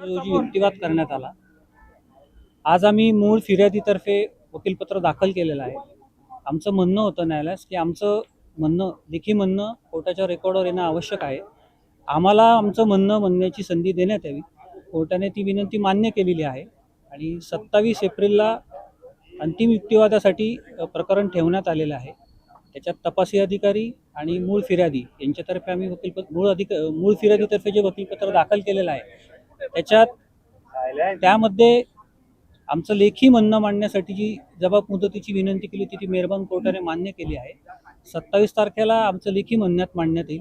रोजी युक्तिवाद करण्यात आला। आज आम्ही मूळ फिर्यादीतर्फे वकीलपत्र दाखल केलेलं आहे। आमचं म्हणणं होतं न्यायालयास की आमचं म्हणणं लेखी म्हणणं कोर्टाच्या रेकॉर्डवर येणं आवश्यक आहे। आम्हाला आमचं म्हणणं म्हणण्याची संधी देण्यात यावी। कोर्टाने ती विनंती मान्य केलेली आहे आणि 27 एप्रिलला अंतिम युक्तिवादासाठी प्रकरण ठेवण्यात आलेलं आहे। त्याच्यात तपासी अधिकारी आणि मूळ फिर्यादी यांच्यातर्फे आम्ही मूळ फिर्यादीतर्फे जे वकीलपत्र दाखल केलेलं आहे त्यामध्ये आमचं लेखी म्हणणं मांडण्यासाठी जी जबाब मुदतीची विनंती केली होती ती मेहरबान कोर्टाने मान्य केली आहे। 27 तारखेला आमचं लेखी म्हणण्यात मांडण्यात येईल।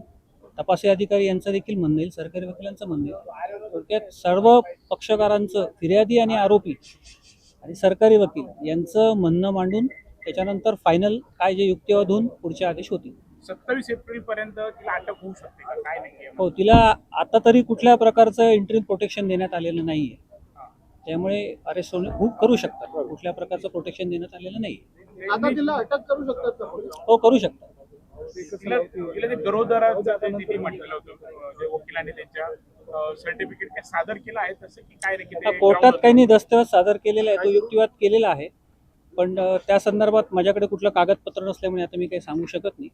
तपासी अधिकारी यांचं देखील म्हणणं येईल, सरकारी वकिलांचं म्हणणं येईल। थोडक्यात सर्व पक्षकारांचं, फिर्यादी आणि आरोपी आणि सरकारी वकील यांचं म्हणणं मांडून त्याच्यानंतर फायनल काय जे युक्तिवाद होऊन पुढचे आदेश होतील। 27 एप्रिल पर्यंत तिला अटक होऊ शकते का, काय नाही? हो, तिला आता तरी कुठल्या प्रकारचं इंटरिम प्रोटेक्शन देण्यात आलेलं नाहीये, त्यामुळे अरेस्ट करू शकतात। कुठल्या प्रकारचं प्रोटेक्शन देण्यात आलेलं नाही। आता तिला अटक करू शकतात का? हो, करू शकतात। तिला ते गरोदराचं ते म्हटलेलं होतं जे वकिलांनी त्यांच्या सर्टिफिकेट काय सादर केलं आहे तसं की काय रे, की कोर्टात काही नाही दस्तऐवज सादर केलेला आहे, तो युक्तिवाद केलेला आहे, पण त्या संदर्भात माझ्याकडे कुठलं कागदपत्र नसल्यामुळे आता मी काही सांगू शकत नाही।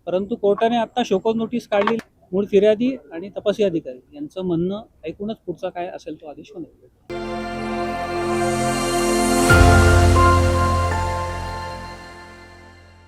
परंतु कोर्टाने आता शोकॉज नोटीस काढली, मूळ फिर्यादी आणि तपासी अधिकारी यांचं म्हणणं ऐकूनच पुढचा काय असेल तो आदेश होईल।